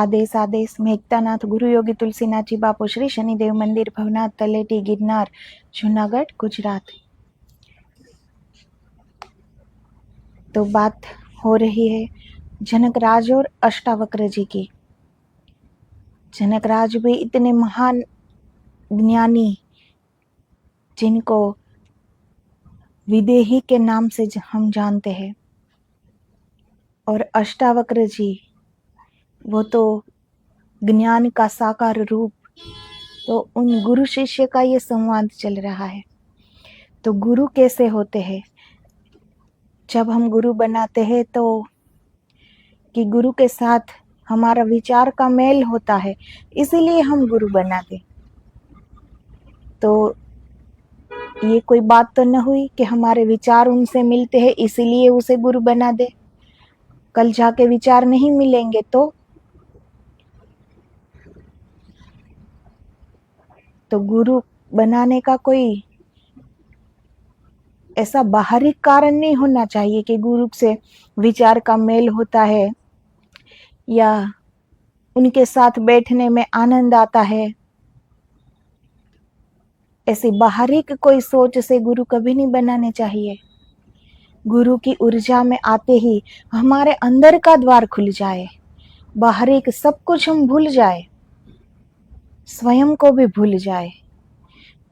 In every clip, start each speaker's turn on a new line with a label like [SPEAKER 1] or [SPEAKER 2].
[SPEAKER 1] आदेश आदेश मेघतानाथ गुरु योगी तुलसीनाथ जी बापू श्री शनिदेव मंदिर भवनाथ तलेटी गिरनार जूनागढ़ गुजरात। तो बात हो रही है जनकराज और अष्टावक्र जी की। जनकराज भी इतने महान ज्ञानी जिनको विदेही के नाम से हम जानते हैं, और अष्टावक्र जी वो तो ज्ञान का साकार रूप। तो उन गुरु शिष्य का ये संवाद चल रहा है। तो गुरु कैसे होते हैं? जब हम गुरु बनाते हैं तो कि गुरु के साथ हमारा विचार का मेल होता है, इसीलिए हम गुरु बनाते। तो ये कोई बात तो न हुई कि हमारे विचार उनसे मिलते हैं इसीलिए उसे गुरु बना दे। कल जाके विचार नहीं मिलेंगे तो गुरु बनाने का कोई ऐसा बाहरी कारण नहीं होना चाहिए कि गुरु से विचार का मेल होता है या उनके साथ बैठने में आनंद आता है। ऐसी बाहरी कोई सोच से गुरु कभी नहीं बनाने चाहिए। गुरु की ऊर्जा में आते ही हमारे अंदर का द्वार खुल जाए, बाहरी सब कुछ हम भूल जाए, स्वयं को भी भूल जाए।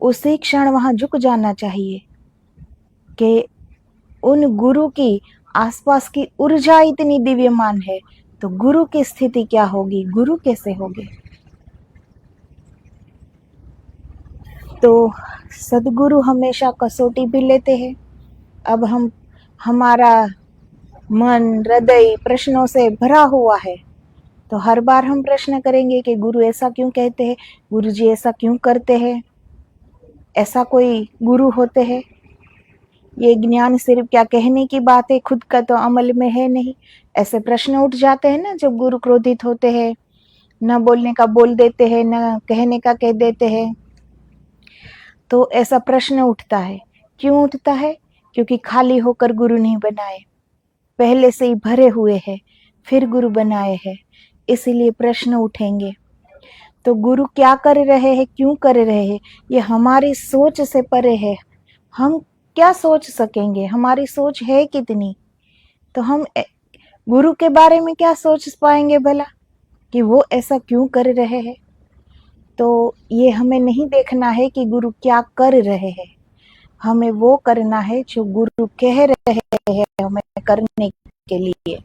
[SPEAKER 1] उसी क्षण वहां झुक जाना चाहिए कि उन गुरु की आसपास की ऊर्जा इतनी दिव्यमान है, तो गुरु की स्थिति क्या होगी, गुरु कैसे होगे। तो सदगुरु हमेशा कसौटी भी लेते हैं। अब हमारा मन हृदय प्रश्नों से भरा हुआ है, तो हर बार हम प्रश्न करेंगे कि गुरु ऐसा क्यों कहते हैं, गुरु जी ऐसा क्यों करते हैं, ऐसा कोई गुरु होते हैं। ये ज्ञान सिर्फ क्या कहने की बात है, खुद का तो अमल में है नहीं। ऐसे प्रश्न उठ जाते हैं ना जब गुरु क्रोधित होते हैं, न बोलने का बोल देते हैं, न कहने का कह देते हैं। तो ऐसा प्रश्न उठता है। क्यों उठता है? क्योंकि खाली होकर गुरु नहीं बनाए, पहले से ही भरे हुए हैं, फिर गुरु बनाए हैं, इसीलिए प्रश्न उठेंगे। तो गुरु क्या कर रहे हैं, क्यों कर रहे हैं, ये हमारी सोच से परे है। हम क्या सोच सकेंगे, हमारी सोच है कितनी? तो हम गुरु के बारे में क्या सोच पाएंगे भला कि वो ऐसा क्यों कर रहे हैं। तो ये हमें नहीं देखना है कि गुरु क्या कर रहे हैं, हमें वो करना है जो गुरु कह रहे हैं हमें करने के लिए।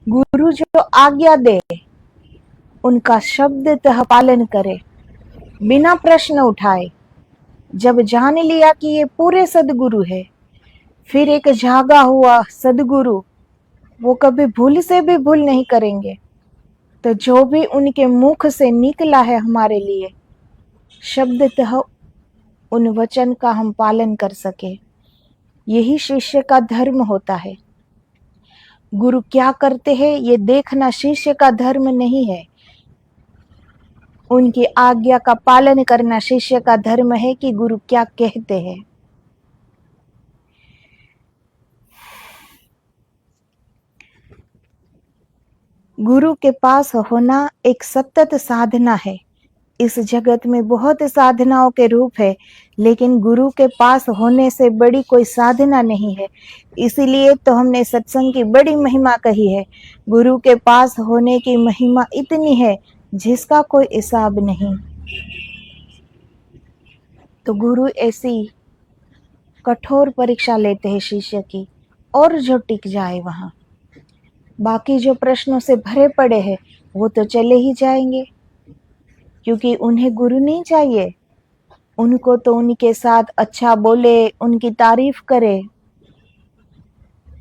[SPEAKER 1] गुरु जो आज्ञा दे उनका शब्दतः पालन करे, बिना प्रश्न उठाए। जब जान लिया कि ये पूरे सदगुरु है, फिर एक जागा हुआ सदगुरु, वो कभी भूल से भी भूल नहीं करेंगे। तो जो भी उनके मुख से निकला है हमारे लिए, शब्दतः उन वचन का हम पालन कर सके, यही शिष्य का धर्म होता है। गुरु क्या करते हैं ये देखना शिष्य का धर्म नहीं है, उनकी आज्ञा का पालन करना शिष्य का धर्म है कि गुरु क्या कहते हैं। गुरु के पास होना एक सतत साधना है। इस जगत में बहुत साधनाओं के रूप है, लेकिन गुरु के पास होने से बड़ी कोई साधना नहीं है। इसीलिए तो हमने सत्संग की बड़ी महिमा कही है। गुरु के पास होने की महिमा इतनी है जिसका कोई हिसाब नहीं। तो गुरु ऐसी कठोर परीक्षा लेते हैं शिष्य की, और जो टिक जाए वहां। बाकी जो प्रश्नों से भरे पड़े हैं वो तो चले ही जाएंगे, क्योंकि उन्हें गुरु नहीं चाहिए। उनको तो उनके साथ अच्छा बोले, उनकी तारीफ करे,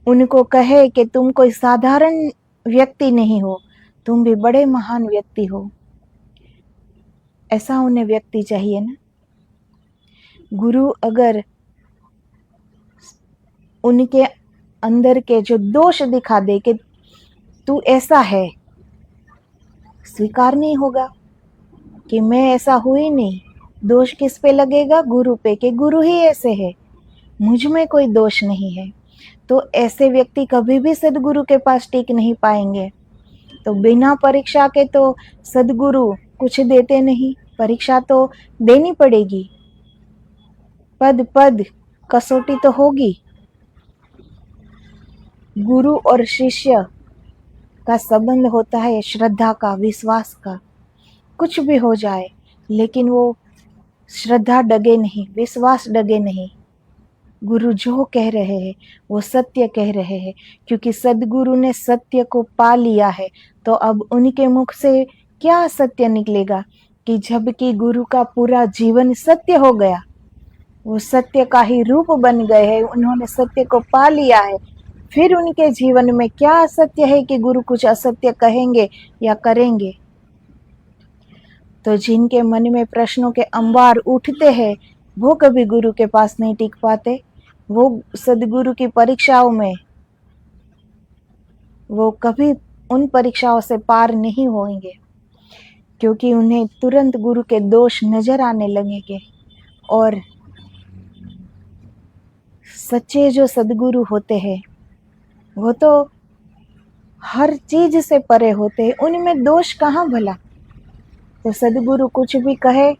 [SPEAKER 1] उनको कहे कि तुम कोई साधारण व्यक्ति नहीं हो, तुम भी बड़े महान व्यक्ति हो। ऐसा उन्हें व्यक्ति चाहिए ना। गुरु अगर उनके अंदर के जो दोष दिखा दे कि तू ऐसा है, स्वीकार नहीं होगा कि मैं ऐसा हुई नहीं। दोष किस पे लगेगा? गुरु पे, कि गुरु ही ऐसे है, मुझ में कोई दोष नहीं है। तो ऐसे व्यक्ति कभी भी सदगुरु के पास टिक नहीं पाएंगे। तो बिना परीक्षा के तो सदगुरु कुछ देते नहीं, परीक्षा तो देनी पड़ेगी, पद पद कसौटी तो होगी। गुरु और शिष्य का संबंध होता है श्रद्धा का, विश्वास का। कुछ भी हो जाए लेकिन वो श्रद्धा डगे नहीं, विश्वास डगे नहीं। गुरु जो कह रहे हैं वो सत्य कह रहे हैं, क्योंकि सदगुरु ने सत्य को पा लिया है। तो अब उनके मुख से क्या सत्य निकलेगा कि जबकि गुरु का पूरा जीवन सत्य हो गया, वो सत्य का ही रूप बन गए हैं, उन्होंने सत्य को पा लिया है, फिर उनके जीवन में क्या असत्य है कि गुरु कुछ असत्य कहेंगे या करेंगे। तो जिनके मन में प्रश्नों के अंबार उठते हैं वो कभी गुरु के पास नहीं टिक पाते, वो सदगुरु की परीक्षाओं में वो कभी उन परीक्षाओं से पार नहीं होंगे, क्योंकि उन्हें तुरंत गुरु के दोष नजर आने लगेंगे। और सच्चे जो सदगुरु होते हैं वो तो हर चीज से परे होते हैं, उनमें दोष कहाँ भला। तो सदगुरु कुछ भी कहे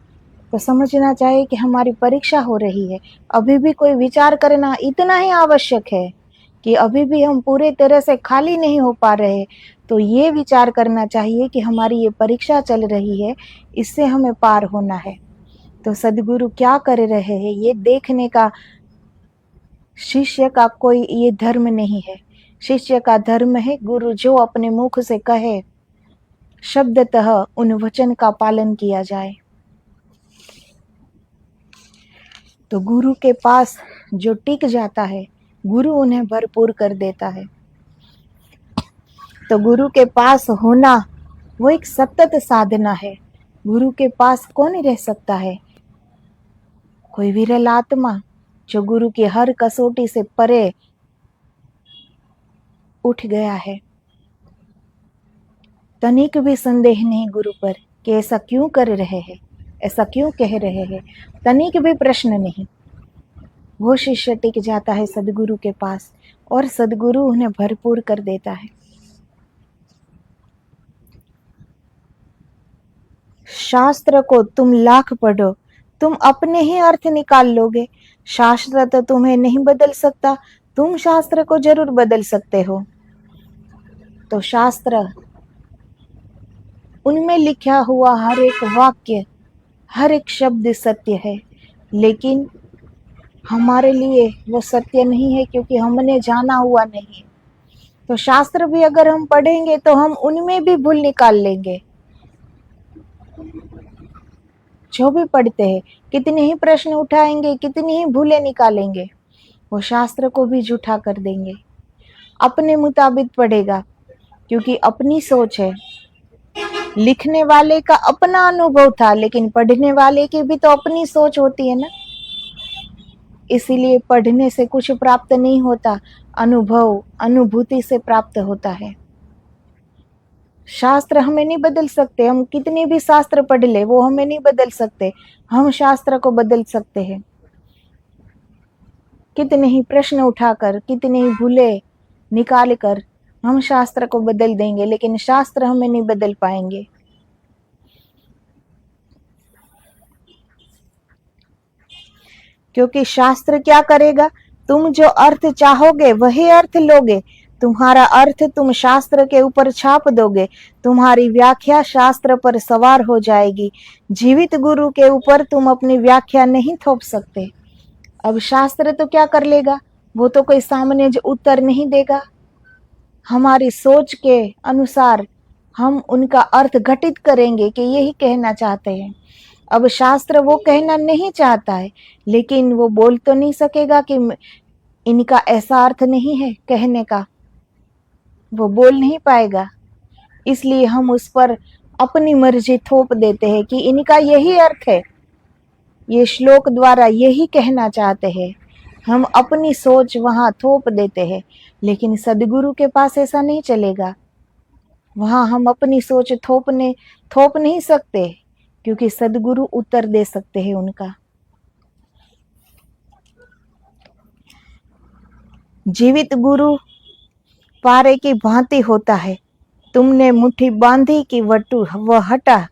[SPEAKER 1] तो समझना चाहिए कि हमारी परीक्षा हो रही है। अभी भी कोई विचार करना इतना ही आवश्यक है कि अभी भी हम पूरे तरह से खाली नहीं हो पा रहे, तो ये विचार करना चाहिए कि हमारी ये परीक्षा चल रही है, इससे हमें पार होना है। तो सदगुरु क्या कर रहे हैं ये देखने का शिष्य का कोई ये धर्म नहीं है। शिष्य का धर्म है गुरु जो अपने मुख से कहे शब्दतः उन वचन का पालन किया जाए। तो गुरु के पास जो टिक जाता है गुरु उन्हें भरपूर कर देता है। तो गुरु के पास होना वो एक सतत साधना है। गुरु के पास कौन रह सकता है? कोई विरल आत्मा जो गुरु की हर कसौटी से परे उठ गया है। तनिक भी संदेह नहीं गुरु पर कि ऐसा क्यों कर रहे हैं, ऐसा क्यों कह रहे हैं, तनिक भी प्रश्न नहीं। वो शिष्य टिक जाता है सदगुरु के पास और सदगुरु उन्हें भरपूर कर देता है। शास्त्र को तुम लाख पढ़ो, तुम अपने ही अर्थ निकाल लोगे। शास्त्र तो तुम्हें नहीं बदल सकता, तुम शास्त्र को जरूर बदल सकते हो। तो शास्त्र, उनमें लिखा हुआ हर एक वाक्य, हर एक शब्द सत्य है, लेकिन हमारे लिए वो सत्य नहीं है क्योंकि हमने जाना हुआ नहीं है। तो शास्त्र भी अगर हम पढ़ेंगे तो हम उनमें भी भूल निकाल लेंगे। जो भी पढ़ते हैं कितने ही प्रश्न उठाएंगे, कितनी ही भूलें निकालेंगे, वो शास्त्र को भी झूठा कर देंगे। अपने मुताबिक पढ़ेगा क्योंकि अपनी सोच है। लिखने वाले का अपना अनुभव था, लेकिन पढ़ने वाले की भी तो अपनी सोच होती है ना। इसीलिए पढ़ने से कुछ प्राप्त नहीं होता, अनुभव अनुभूति से प्राप्त होता है। शास्त्र हमें नहीं बदल सकते, हम कितने भी शास्त्र पढ़ ले वो हमें नहीं बदल सकते, हम शास्त्र को बदल सकते हैं। कितने ही प्रश्न उठाकर, कितनी ही भूले निकाल कर हम शास्त्र को बदल देंगे, लेकिन शास्त्र हमें नहीं बदल पाएंगे। क्योंकि शास्त्र क्या करेगा, तुम जो अर्थ चाहोगे वही अर्थ लोगे। तुम्हारा अर्थ तुम शास्त्र के ऊपर छाप दोगे, तुम्हारी व्याख्या शास्त्र पर सवार हो जाएगी। जीवित गुरु के ऊपर तुम अपनी व्याख्या नहीं थोप सकते। अब शास्त्र तो क्या कर लेगा, वो तो कोई सामने जो उत्तर नहीं देगा। हमारी सोच के अनुसार हम उनका अर्थ घटित करेंगे कि यही कहना चाहते हैं। अब शास्त्र वो कहना नहीं चाहता है, लेकिन वो बोल तो नहीं सकेगा कि इनका ऐसा अर्थ नहीं है कहने का, वो बोल नहीं पाएगा। इसलिए हम उस पर अपनी मर्जी थोप देते हैं कि इनका यही अर्थ है, ये श्लोक द्वारा यही कहना चाहते हैं। हम अपनी सोच वहां थोप देते हैं, लेकिन सदगुरु के पास ऐसा नहीं चलेगा। वहां हम अपनी सोच थोप नहीं सकते, क्योंकि सदगुरु उत्तर दे सकते हैं उनका। जीवित गुरु पारे की भांति होता है, तुमने मुट्ठी बांधी कि वह हटा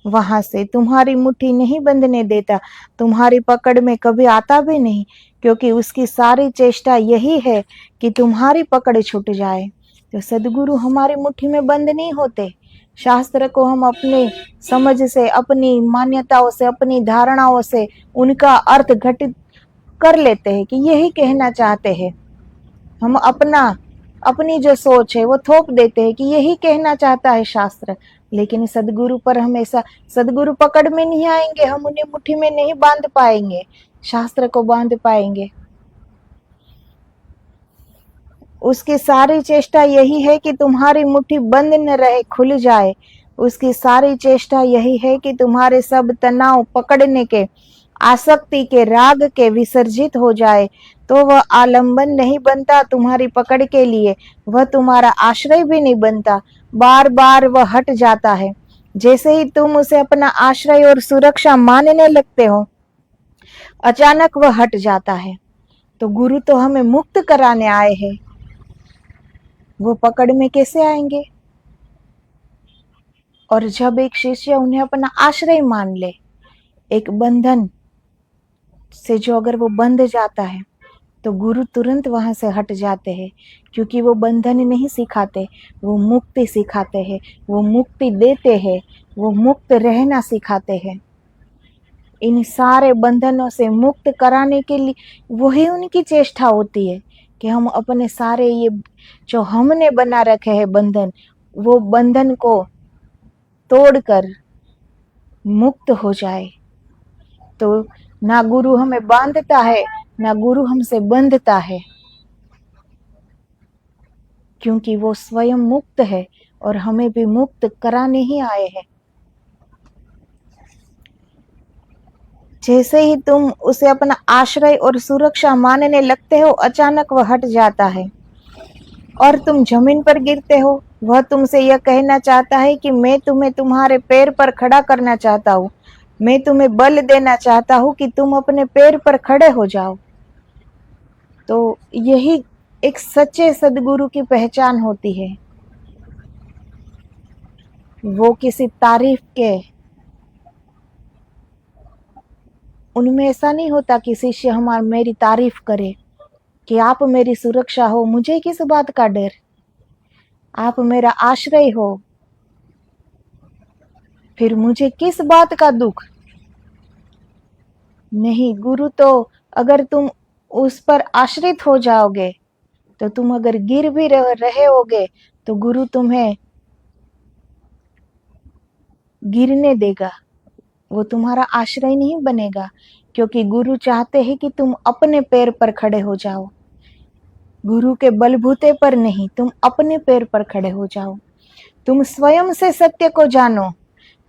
[SPEAKER 1] वहां से, तुम्हारी मुट्ठी नहीं बंधने देता, तुम्हारी पकड़ में कभी आता भी नहीं, क्योंकि उसकी सारी चेष्टा यही है कि तुम्हारी पकड़ छूट जाए। तो सदगुरु हमारी मुट्ठी में बंद नहीं होते। शास्त्र को हम अपने समझ से, अपनी मान्यताओं से, अपनी धारणाओं से उनका अर्थ घटित कर लेते हैं कि यही कहना चाहते हैं। हम अपनी जो सोच है वो थोप देते हैं कि यही कहना चाहता है शास्त्र। लेकिन सदगुरु पर हमेशा, सदगुरु पकड़ में नहीं आएंगे, हम उन्हें मुट्ठी में नहीं बांध पाएंगे, शास्त्र को बांध पाएंगे। उसकी सारी चेष्टा यही है कि तुम्हारी मुट्ठी बंद न रहे, खुल जाए। उसकी सारी चेष्टा यही है कि तुम्हारे सब तनाव पकड़ने के, आसक्ति के, राग के विसर्जित हो जाए। तो वह आलंबन नहीं बनता तुम्हारी पकड़ के लिए, वह तुम्हारा आश्रय भी नहीं बनता, बार बार वह हट जाता है। जैसे ही तुम उसे अपना आश्रय और सुरक्षा मानने लगते हो, अचानक वह हट जाता है। तो गुरु तो हमें मुक्त कराने आए हैं, वो पकड़ में कैसे आएंगे? और जब एक शिष्य उन्हें अपना आश्रय मान ले, एक बंधन से जो अगर वो बंध जाता है, तो गुरु तुरंत वहां से हट जाते हैं, क्योंकि वो बंधन नहीं सिखाते, वो मुक्ति सिखाते हैं, वो मुक्ति देते हैं, वो मुक्त रहना सिखाते हैं। इन सारे बंधनों से मुक्त कराने के लिए वही उनकी चेष्टा होती है कि हम अपने सारे ये जो हमने बना रखे हैं बंधन, वो बंधन को तोड़कर मुक्त हो जाए। तो ना गुरु हमें बांधता है, ना गुरु हमसे बंधता है, क्योंकि वो स्वयं मुक्त है और हमें भी मुक्त कराने ही आए हैं। जैसे ही तुम उसे अपना आश्रय और सुरक्षा मानने लगते हो, अचानक वह हट जाता है और तुम जमीन पर गिरते हो। वह तुमसे यह कहना चाहता है कि मैं तुम्हें तुम्हारे पैर पर खड़ा करना चाहता हूँ, मैं तुम्हें बल देना चाहता हूँ कि तुम अपने पैर पर खड़े हो जाओ। तो यही एक सच्चे सदगुरु की पहचान होती है। वो किसी तारीफ के, उनमें ऐसा नहीं होता कि शिष्य मेरी तारीफ करे कि आप मेरी सुरक्षा हो, मुझे किस बात का डर, आप मेरा आश्रय हो, फिर मुझे किस बात का दुख। नहीं, गुरु तो अगर तुम उस पर आश्रित हो जाओगे, तो तुम अगर गिर भी रहे होगे, तो गुरु तुम्हें गिरने देगा, वो तुम्हारा आश्रय नहीं बनेगा, क्योंकि गुरु चाहते हैं कि तुम अपने पैर पर खड़े हो जाओ। गुरु के बलबूते पर नहीं, तुम अपने पैर पर खड़े हो जाओ। तुम स्वयं से सत्य को जानो।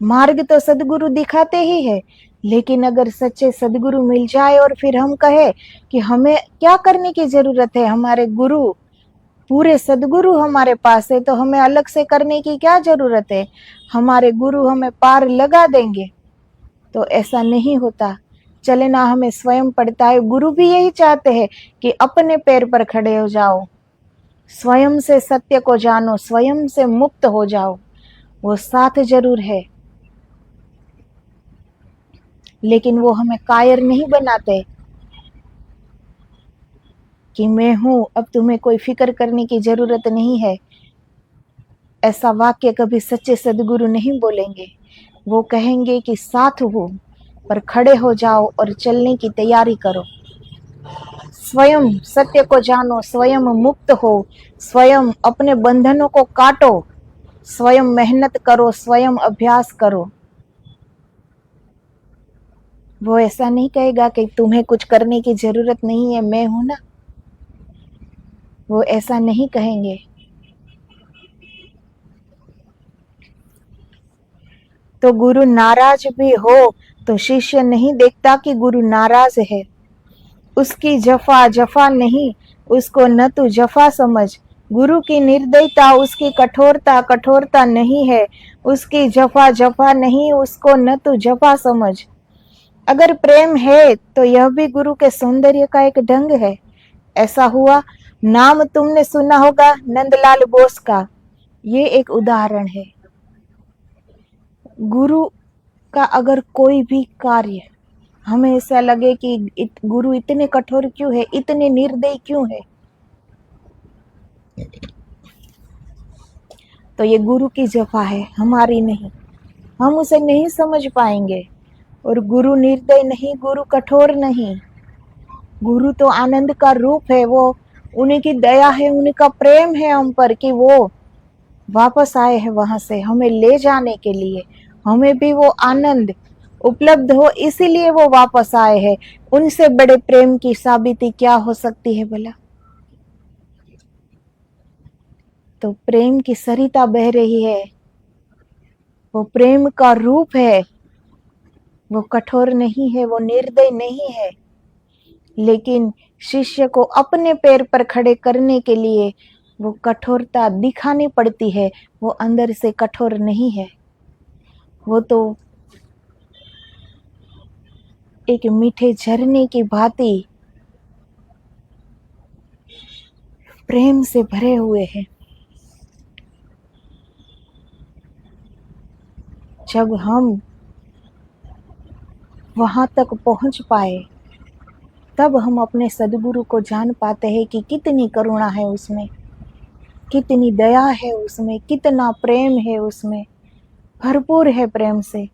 [SPEAKER 1] मार्ग तो सदगुरु दिखाते ही है, लेकिन अगर सच्चे सदगुरु मिल जाए और फिर हम कहे कि हमें क्या करने की जरूरत है, हमारे गुरु, पूरे सदगुरु हमारे पास है, तो हमें अलग से करने की क्या जरूरत है, हमारे गुरु हमें पार लगा देंगे। तो ऐसा नहीं होता, चलना हमें स्वयं पड़ता है। गुरु भी यही चाहते हैं कि अपने पैर पर खड़े हो जाओ, स्वयं से सत्य को जानो, स्वयं से मुक्त हो जाओ। वो साथ जरूर है, लेकिन वो हमें कायर नहीं बनाते कि मैं हूं, अब तुम्हें कोई फिक्र करने की जरूरत नहीं है। ऐसा वाक्य कभी सच्चे सदगुरु नहीं बोलेंगे। वो कहेंगे कि साथ हो, पर खड़े हो जाओ और चलने की तैयारी करो। स्वयं सत्य को जानो, स्वयं मुक्त हो, स्वयं अपने बंधनों को काटो, स्वयं मेहनत करो, स्वयं अभ्यास करो। वो ऐसा नहीं कहेगा कि तुम्हें कुछ करने की जरूरत नहीं है, मैं हूं ना, वो ऐसा नहीं कहेंगे। तो गुरु नाराज भी हो तो शिष्य नहीं देखता कि गुरु नाराज है। उसकी जफा जफा नहीं, उसको न तू जफा समझ। गुरु की निर्दयता, उसकी कठोरता कठोरता नहीं है, उसकी जफा जफा नहीं, उसको न तू जफा समझ। अगर प्रेम है तो यह भी गुरु के सौंदर्य का एक ढंग है। ऐसा हुआ, नाम तुमने सुना होगा नंदलाल बोस का। ये एक उदाहरण है। गुरु का अगर कोई भी कार्य हमें ऐसा लगे कि गुरु इतने कठोर क्यों है, इतने निर्दयी क्यों है, तो ये गुरु की जफा है, हमारी नहीं। हम उसे नहीं समझ पाएंगे। और गुरु निर्दय नहीं, गुरु कठोर नहीं। गुरु तो आनंद का रूप है। वो उन्हीं की दया है, उनका प्रेम है हम पर कि वो वापस आए हैं वहां से हमें ले जाने के लिए, हमें भी वो आनंद उपलब्ध हो, इसीलिए वो वापस आए हैं। उनसे बड़े प्रेम की साबिती क्या हो सकती है भला। तो प्रेम की सरिता बह रही है, वो प्रेम का रूप है। वो कठोर नहीं है, वो निर्दय नहीं है, लेकिन शिष्य को अपने पैर पर खड़े करने के लिए वो कठोरता दिखानी पड़ती है। वो अंदर से कठोर नहीं है, वो तो एक मीठे झरने की भांति प्रेम से भरे हुए हैं। जब हम वहां तक पहुंच पाए तब हम अपने सदगुरु को जान पाते हैं कि कितनी करुणा है उसमें, कितनी दया है उसमें, कितना प्रेम है उसमें, भरपूर है प्रेम से।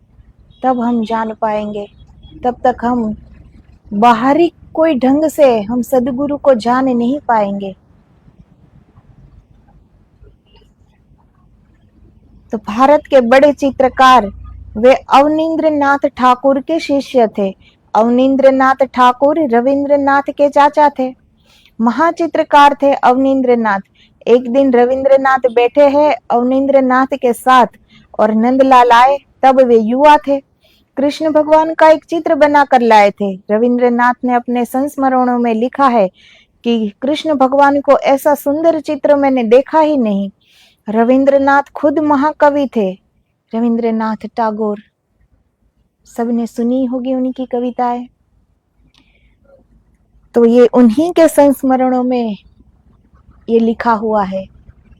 [SPEAKER 1] तब हम जान पाएंगे। तब तक हम बाहरी कोई ढंग से हम सदगुरु को जान नहीं पाएंगे। तो भारत के बड़े चित्रकार वे अवनींद्र नाथ ठाकुर के शिष्य थे। अवनींद्र नाथ ठाकुर रविंद्रनाथ के चाचा थे, महाचित्रकार थे अवनींद्र नाथ। एक दिन रविंद्रनाथ बैठे हैं अवनींद्र नाथ के साथ और नंदलाल आए, तब वे युवा थे। कृष्ण भगवान का एक चित्र बनाकर लाए थे। रविंद्रनाथ ने अपने संस्मरणों में लिखा है कि कृष्ण भगवान को ऐसा सुंदर चित्र मैंने देखा ही नहीं। रविंद्रनाथ खुद महाकवि थे, रविंद्रनाथ टैगोर, सबने सुनी होगी उनकी कविताएं। तो ये उन्हीं के संस्मरणों में ये लिखा हुआ है।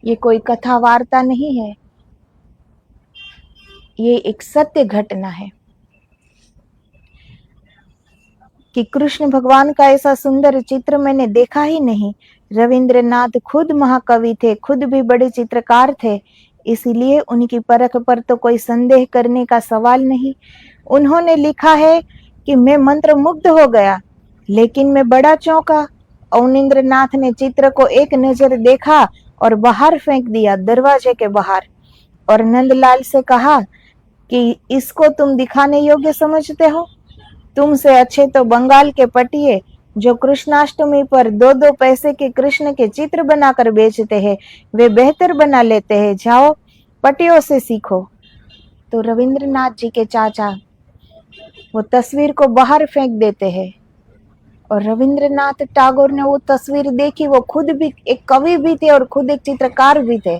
[SPEAKER 1] ये कोई कथा वार्ता नहीं है, ये एक सत्य घटना है कि कृष्ण भगवान का ऐसा सुंदर चित्र मैंने देखा ही नहीं। रविंद्रनाथ खुद महाकवि थे, खुद भी बड़े चित्रकार थे, इसीलिए उनकी परख पर तो कोई संदेह करने का सवाल नहीं। उन्होंने लिखा है कि मैं मंत्र मुग्ध हो गया, लेकिन मैं बड़ा चौंका। अवनींद्रनाथ ने चित्र को एक नजर देखा और बाहर फेंक दिया, दरवाजे के बाहर, और नंदलाल से कहा कि इसको तुम दिखाने योग्य समझते हो? तुमसे अच्छे तो बंगाल के पटिये जो कृष्णाष्टमी पर 2-2 पैसे के कृष्ण के चित्र बनाकर बेचते हैं, वे बेहतर बना लेते हैं। जाओ पटियों से सीखो। तो रविंद्रनाथ जी के चाचा वो तस्वीर को बाहर फेंक देते हैं और रविंद्रनाथ टैगोर ने वो तस्वीर देखी। वो खुद भी एक कवि भी थे और खुद एक चित्रकार भी थे,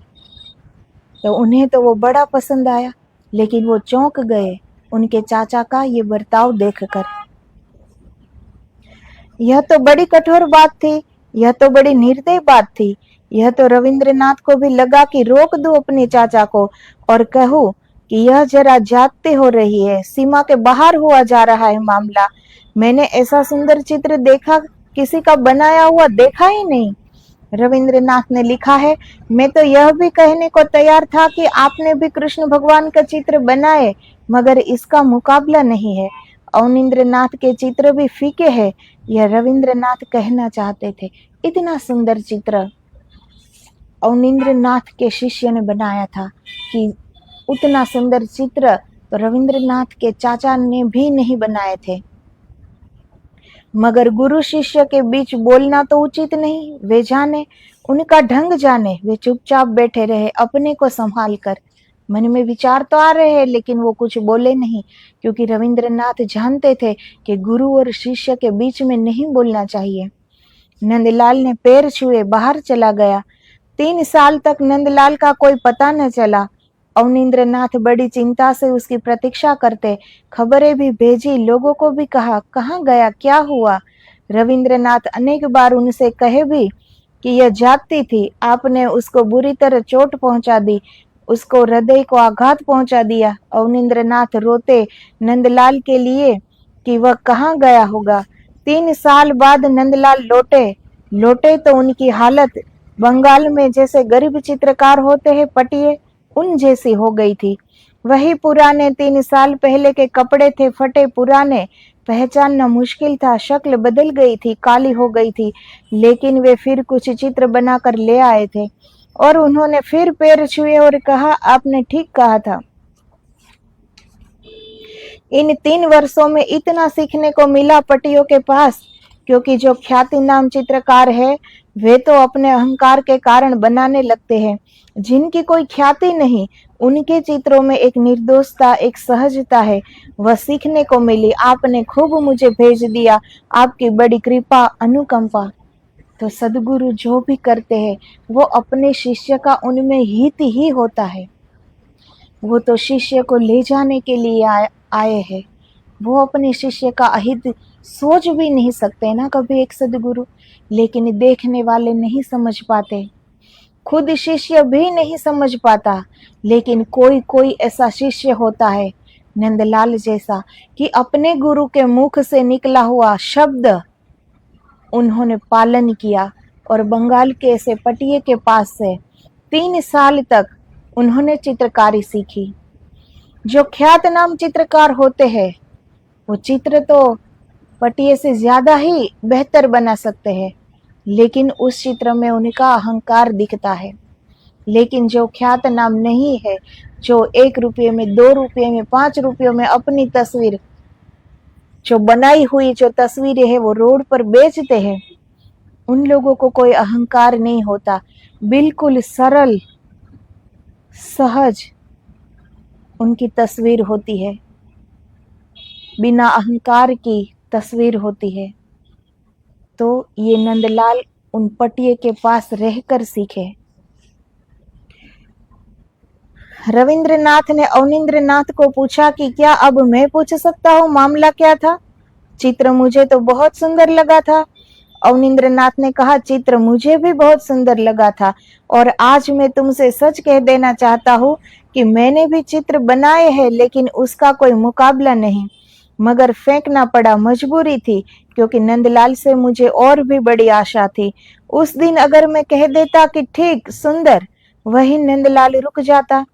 [SPEAKER 1] तो उन्हें तो वो बड़ा पसंद आया, लेकिन वो चौंक गए उनके चाचा का ये बर्ताव देखकर। यह तो बड़ी कठोर बात थी, यह तो बड़ी निर्दयी बात थी। यह तो रविंद्रनाथ को भी लगा कि रोक दूं अपने चाचा को और कहूं कि यह जरा ज्यादती हो रही है, सीमा के बाहर हुआ जा रहा है मामला। मैंने ऐसा सुंदर चित्र देखा, किसी का बनाया हुआ देखा ही नहीं। रविंद्रनाथ ने लिखा है, मैं तो यह भी कहने को तैयार था कि आपने भी कृष्ण भगवान का चित्र बनाए, मगर इसका मुकाबला नहीं है। अवनींद्रनाथ के चित्र भी फीके हैं, यह रविंद्रनाथ कहना चाहते थे। इतना सुंदर चित्र अवनींद्रनाथ के शिष्य ने बनाया था कि उतना सुंदर चित्र तो रविंद्रनाथ के चाचा ने भी नहीं बनाए थे। मगर गुरु शिष्य के बीच बोलना तो उचित नहीं। वे जाने, उनका ढंग जाने, वे चुपचाप बैठे रहे अपने को संभाल कर। मन में विचार तो आ रहे हैं, लेकिन वो कुछ बोले नहीं, क्योंकि रविंद्रनाथ जानते थे कि गुरु और शिष्य के बीच में नहीं बोलना चाहिए। नंदलाल ने पैर छुए बाहर चला गया। 3 साल तक नंदलाल का कोई पता न चला। अवनींद्रनाथ बड़ी चिंता से उसकी प्रतीक्षा करते, खबरें भी भेजी, लोगों को भी कहा कहाँ गया, क्या हुआ। रविंद्रनाथ अनेक बार उनसे कहे भी कि यह जाती थी, आपने उसको बुरी तरह चोट पहुंचा दी, उसको हृदय को आघात पहुंचा दिया। अवनींद्रनाथ रोते नंदलाल के लिए कि वह कहाँ गया होगा। 3 साल बाद नंदलाल लौटे तो उनकी हालत बंगाल में जैसे गरीब चित्रकार होते हैं पटिए, उन जैसी हो गई थी। वही पुराने 3 साल पहले के कपड़े थे, फटे पुराने, पहचानना मुश्किल था। शक्ल बदल गई थी, काली हो गई थी, लेकिन वे फिर कुछ चित्र बनाकर ले आए थे और उन्होंने फिर पैर छुए और कहा, आपने ठीक कहा था। इन 3 वर्षों में इतना सीखने को मिला पटियों के पास, क्योंकि जो ख्याति नाम चित्रकार है वे तो अपने अहंकार के कारण बनाने लगते हैं। जिनकी कोई ख्याति नहीं, उनके चित्रों में एक निर्दोषता, एक सहजता है, वह सीखने को मिली। आपने खूब मुझे भेज दिया, आपकी बड़ी कृपा अनुकंपा। तो सदगुरु जो भी करते हैं वो अपने शिष्य का उनमें हित ही होता है। वो तो शिष्य को ले जाने के लिए आए हैं। वो अपने शिष्य का अहित सोच भी नहीं सकते ना कभी एक सदगुरु, लेकिन देखने वाले नहीं समझ पाते, खुद शिष्य भी नहीं समझ पाता, लेकिन कोई कोई ऐसा शिष्य होता है नंदलाल जैसा कि अपने गुरु के मुख से निकला हुआ शब्द उन्होंने पालन किया और बंगाल के ऐसे पटिये के पास से 3 साल तक उन्होंने चित्रकारी सीखी। जो ख्यात नाम चित्रकार होते हैं वो चित्र तो पटिये से ज्यादा ही बेहतर बना सकते हैं, लेकिन उस चित्र में उनका अहंकार दिखता है। लेकिन जो ख्यात नाम नहीं है, जो 1 रुपये में, 2 रुपये में, 5 रुपयों में अपनी तस्वीर, जो बनाई हुई जो तस्वीरें है वो रोड पर बेचते हैं, उन लोगों को कोई अहंकार नहीं होता। बिल्कुल सरल सहज उनकी तस्वीर होती है, बिना अहंकार की तस्वीर होती है। तो ये नंदलाल उन पटिये के पास रहकर सीखे। रविंद्रनाथ ने अवनींद्रनाथ को पूछा कि क्या अब मैं पूछ सकता हूँ मामला क्या था? चित्र मुझे तो बहुत सुंदर लगा था। अवनींद्रनाथ ने कहा, चित्र मुझे भी बहुत सुंदर लगा था और आज मैं तुमसे सच कह देना चाहता हूँ कि मैंने भी चित्र बनाए हैं, लेकिन उसका कोई मुकाबला नहीं, मगर फेंकना पड़ा, मजबूरी थी, क्योंकि नंदलाल से मुझे और भी बड़ी आशा थी। उस दिन अगर मैं कह देता कि ठीक सुंदर, वही नंदलाल रुक जाता।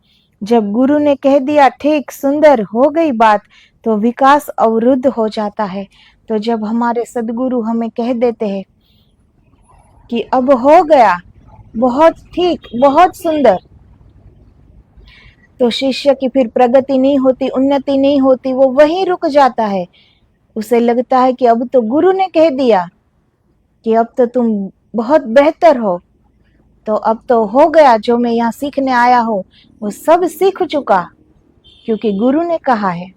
[SPEAKER 1] जब गुरु ने कह दिया ठीक सुंदर, हो गई बात, तो विकास अवरुद्ध हो जाता है। तो जब हमारे सदगुरु हमें कह देते हैं कि अब हो गया, बहुत ठीक, बहुत सुंदर, तो शिष्य की फिर प्रगति नहीं होती, उन्नति नहीं होती, वो वहीं रुक जाता है। उसे लगता है कि अब तो गुरु ने कह दिया कि अब तो तुम बहुत बेहतर हो, तो अब तो हो गया, जो मैं यहाँ सीखने आया हूँ वो सब सीख चुका, क्योंकि गुरु ने कहा है।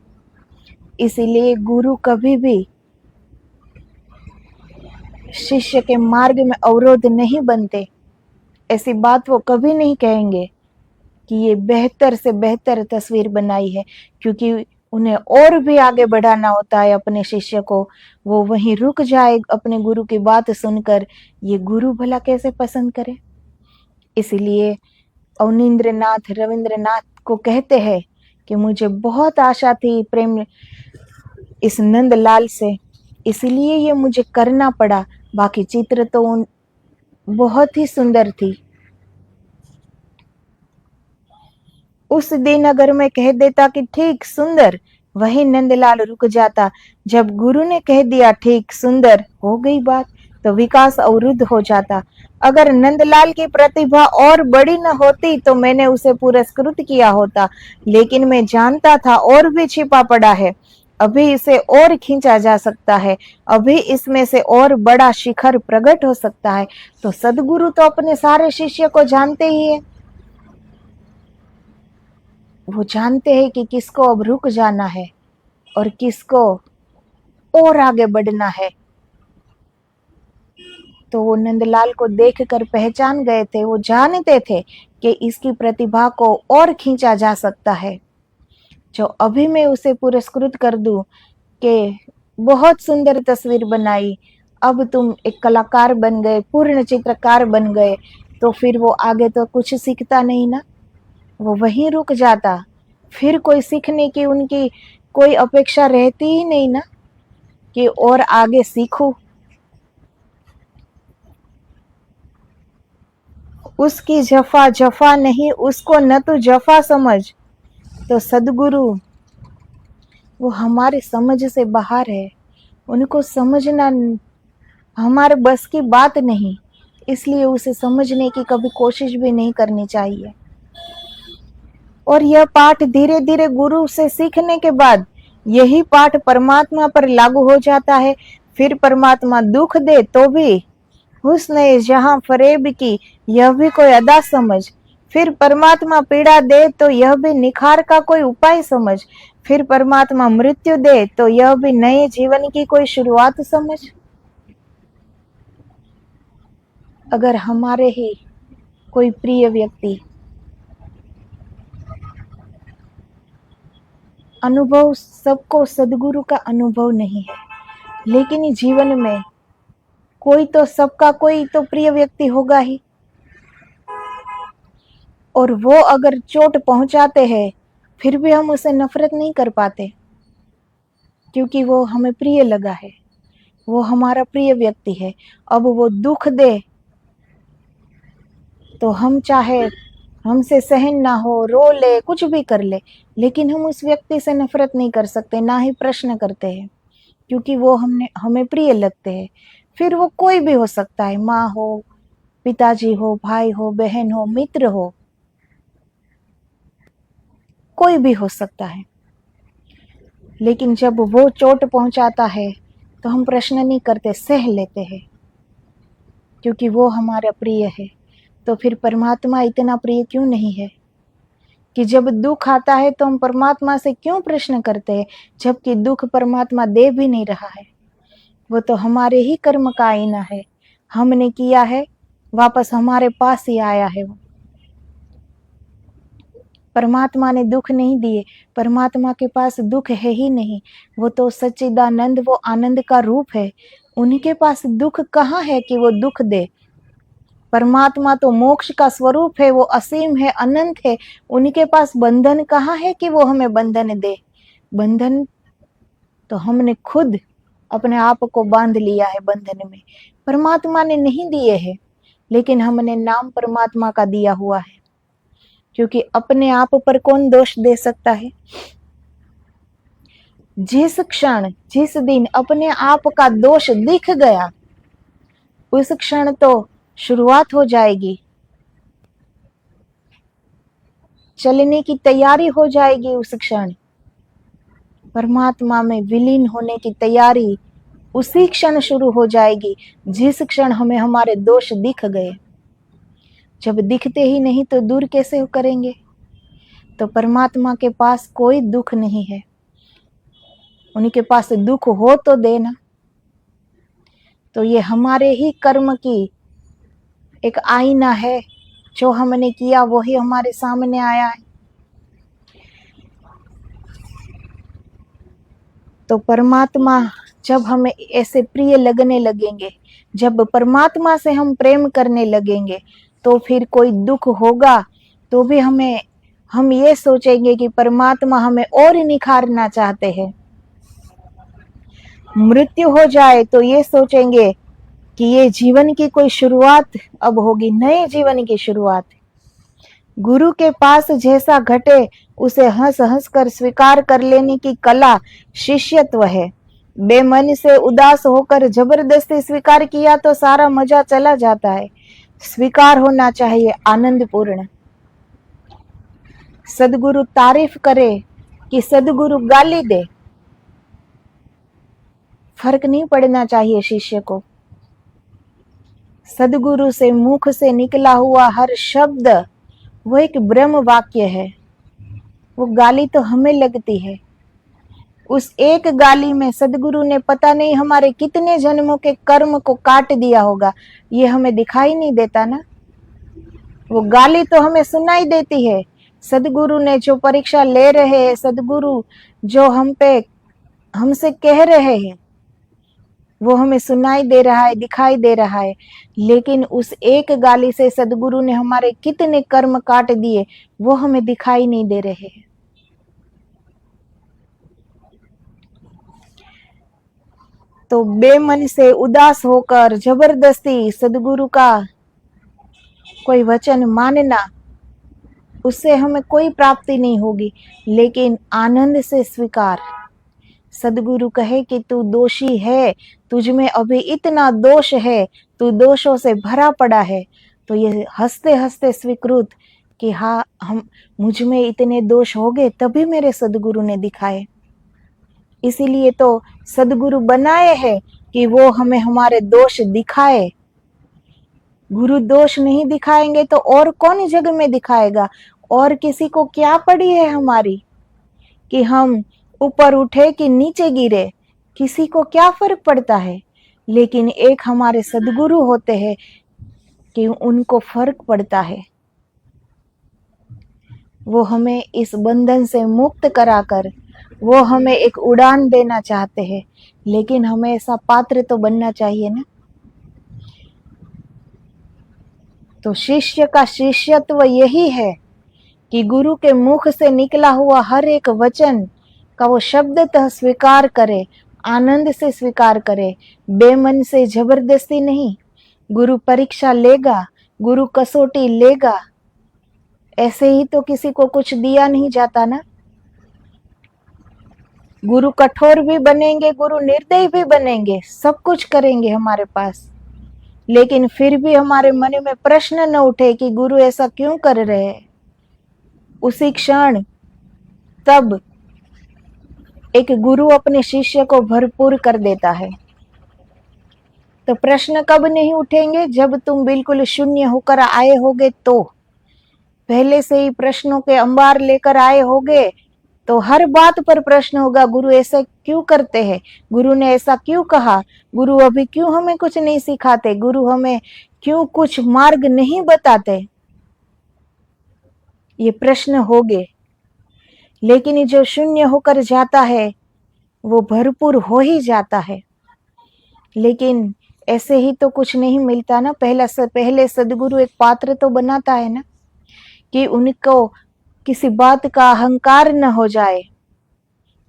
[SPEAKER 1] इसीलिए गुरु कभी भी शिष्य के मार्ग में अवरोध नहीं बनते। ऐसी बात वो कभी नहीं कहेंगे कि ये बेहतर से बेहतर तस्वीर बनाई है, क्योंकि उन्हें और भी आगे बढ़ाना होता है अपने शिष्य को। वो वहीं रुक जाए अपने गुरु की बात सुनकर, ये गुरु भला कैसे पसंद करे। इसलिए अवनींद्रनाथ रविंद्रनाथ को कहते हैं कि मुझे बहुत आशा थी प्रेम इस नंदलाल से, इसलिए ये मुझे करना पड़ा। बाकी चित्र तो बहुत ही सुंदर थी। उस दिन अगर मैं कह देता कि ठीक सुंदर, वही नंदलाल रुक जाता। जब गुरु ने कह दिया ठीक सुंदर, हो गई बात, तो विकास अवरुद्ध हो जाता। अगर नंदलाल की प्रतिभा और बड़ी न होती तो मैंने उसे पुरस्कृत किया होता, लेकिन मैं जानता था और भी छिपा पड़ा है, अभी इसे और खींचा जा सकता है, अभी इसमें से और बड़ा शिखर प्रकट हो सकता है। तो सदगुरु तो अपने सारे शिष्य को जानते ही है, वो जानते हैं कि किसको अब रुक जाना है और किसको और आगे बढ़ना है। तो वो नंदलाल को देखकर पहचान गए थे, वो जानते थे कि इसकी प्रतिभा को और खींचा जा सकता है। जो अभी मैं उसे पुरस्कृत कर दूं कि बहुत सुंदर तस्वीर बनाई, अब तुम एक कलाकार बन गए, पूर्ण चित्रकार बन गए, तो फिर वो आगे तो कुछ सीखता नहीं ना, वो वहीं रुक जाता। फिर कोई सीखने की उनकी कोई अपेक्षा रहती ही नहीं ना, कि और आगे सीखूं। उसकी जफा जफा नहीं, उसको न तो जफा समझ। तो सदगुरु वो हमारे समझ से बाहर है, उनको समझना हमारे बस की बात नहीं, इसलिए उसे समझने की कभी कोशिश भी नहीं करनी चाहिए। और यह पाठ धीरे धीरे गुरु से सीखने के बाद यही पाठ परमात्मा पर लागू हो जाता है। फिर परमात्मा दुख दे तो भी हुस्न जहां फरेब की यह भी कोई अदा समझ। फिर परमात्मा पीड़ा दे तो यह भी निखार का कोई उपाय समझ। फिर परमात्मा मृत्यु दे तो यह भी नए जीवन की कोई शुरुआत समझ। अगर हमारे ही कोई प्रिय व्यक्ति अनुभव, सबको सदगुरु का अनुभव नहीं है, लेकिन जीवन में कोई तो सबका कोई तो प्रिय व्यक्ति होगा ही, और वो अगर चोट पहुंचाते हैं फिर भी हम उसे नफरत नहीं कर पाते, क्योंकि वो हमें प्रिय लगा है, वो हमारा प्रिय व्यक्ति है। अब वो दुख दे तो हम चाहे हमसे सहन ना हो, रो ले, कुछ भी कर ले, लेकिन हम उस व्यक्ति से नफरत नहीं कर सकते, ना ही प्रश्न करते हैं, क्योंकि वो हमें प्रिय लगते हैं। फिर वो कोई भी हो सकता है, माँ हो, पिताजी हो, भाई हो, बहन हो, मित्र हो, कोई भी हो सकता है। लेकिन जब वो चोट पहुंचाता है तो हम प्रश्न नहीं करते, सह लेते हैं, क्योंकि वो हमारा प्रिय है। तो फिर परमात्मा इतना प्रिय क्यों नहीं है कि जब दुख आता है तो हम परमात्मा से क्यों प्रश्न करते हैं, जबकि दुख परमात्मा दे भी नहीं रहा है। वो तो हमारे ही कर्म का आईना है, हमने किया है, वापस हमारे पास ही आया है। वो परमात्मा ने दुख नहीं दिए, परमात्मा के पास दुख है ही नहीं। वो तो सच्चिदानंद, वो आनंद का रूप है, उनके पास दुख कहाँ है कि वो दुख दे। परमात्मा तो मोक्ष का स्वरूप है, वो असीम है, अनंत है, उनके पास बंधन कहाँ है कि वो हमें बंधन दे। बंधन तो हमने खुद अपने आप को बांध लिया है बंधन में, परमात्मा ने नहीं दिए हैं, लेकिन हमने नाम परमात्मा का दिया हुआ है, क्योंकि अपने आप पर कौन दोष दे सकता है। जिस क्षण, जिस दिन अपने आप का दोष दिख गया, उस क्षण तो शुरुआत हो जाएगी, चलने की तैयारी हो जाएगी। उस क्षण परमात्मा में विलीन होने की तैयारी उसी क्षण शुरू हो जाएगी, जिस क्षण हमें हमारे दोष दिख गए। जब दिखते ही नहीं तो दूर कैसे करेंगे। तो परमात्मा के पास कोई दुख नहीं है, उनके पास दुख हो तो देना। तो ये हमारे ही कर्म की एक आईना है, जो हमने किया वही हमारे सामने आया है। तो परमात्मा जब हमें ऐसे प्रिय लगने लगेंगे, जब परमात्मा से हम प्रेम करने लगेंगे, तो फिर कोई दुख होगा तो भी हम ये सोचेंगे कि परमात्मा हमें और निखारना चाहते हैं। मृत्यु हो जाए तो ये सोचेंगे कि ये जीवन की कोई शुरुआत अब होगी, नए जीवन की शुरुआत। गुरु के पास जैसा घटे उसे हंस हंस कर स्वीकार कर लेने की कला शिष्यत्व है। बेमन से उदास होकर जबरदस्ती स्वीकार किया तो सारा मजा चला जाता है। स्वीकार होना चाहिए आनंद पूर्ण। सदगुरु तारीफ करे कि सदगुरु गाली दे, फर्क नहीं पड़ना चाहिए शिष्य को। सदगुरु से मुख से निकला हुआ हर शब्द वो एक ब्रह्म वाक्य है। वो गाली तो हमें लगती है, उस एक गाली में सदगुरु ने पता नहीं हमारे कितने जन्मों के कर्म को काट दिया होगा, ये हमें दिखाई नहीं देता ना। वो गाली तो हमें सुनाई देती है। सदगुरु ने जो परीक्षा ले रहे हैं, सदगुरु जो हमसे कह रहे हैं, वो हमें सुनाई दे रहा है, दिखाई दे रहा है, लेकिन उस एक गाली से सदगुरु ने हमारे कितने कर्म काट दिए वो हमें दिखाई नहीं दे रहे हैं। तो बेमन से उदास होकर जबरदस्ती सदगुरु का कोई वचन मानना, उससे हमें कोई प्राप्ति नहीं होगी, लेकिन आनंद से स्वीकार। सदगुरु कहे कि तू दोषी है, तुझ में अभी इतना दोष है, तू दोषों से भरा पड़ा है, तो ये हंसते हंसते स्वीकृत कि हाँ, हम मुझ में इतने दोष हो गए, तभी मेरे सदगुरु ने दिखाए। इसीलिए तो सदगुरु बनाए हैं कि वो हमें हमारे दोष दिखाए। गुरु दोष नहीं दिखाएंगे तो और कौन जग में दिखाएगा? और किसी को क्या पड़ी है हमारी कि हम ऊपर उठे कि नीचे गिरे, किसी को क्या फर्क पड़ता है? लेकिन एक हमारे सदगुरु होते हैं कि उनको फर्क पड़ता है। वो हमें इस बंधन से मुक्त कराकर वो हमें एक उड़ान देना चाहते हैं, लेकिन हमें ऐसा पात्र तो बनना चाहिए ना। तो शिष्य का शिष्यत्व यही है कि गुरु के मुख से निकला हुआ हर एक वचन का वो शब्दतः स्वीकार करे, आनंद से स्वीकार करे, बेमन से, जबरदस्ती नहीं। गुरु परीक्षा लेगा, गुरु कसौटी लेगा, ऐसे ही तो किसी को कुछ दिया नहीं जाता ना। गुरु कठोर भी बनेंगे, गुरु निर्दयी भी बनेंगे, सब कुछ करेंगे हमारे पास, लेकिन फिर भी हमारे मन में प्रश्न न उठे कि गुरु ऐसा क्यों कर रहे हैं। उसी क्षण तब एक गुरु अपने शिष्य को भरपूर कर देता है। तो प्रश्न कब नहीं उठेंगे? जब तुम बिल्कुल शून्य होकर आए होगे, तो पहले से ही प्रश्नों के अंबार लेकर आए होगे तो हर बात पर प्रश्न होगा, गुरु ऐसा क्यों करते हैं, गुरु ने ऐसा क्यों कहा, गुरु अभी क्यों हमें कुछ नहीं सिखाते, गुरु हमें क्यों कुछ मार्ग नहीं बताते, ये प्रश्न होंगे। लेकिन जो शून्य होकर जाता है वो भरपूर हो ही जाता है। लेकिन ऐसे ही तो कुछ नहीं मिलता ना। पहले सदगुरु एक पात्र तो बनाता है ना, कि उनको किसी बात का अहंकार न हो जाए।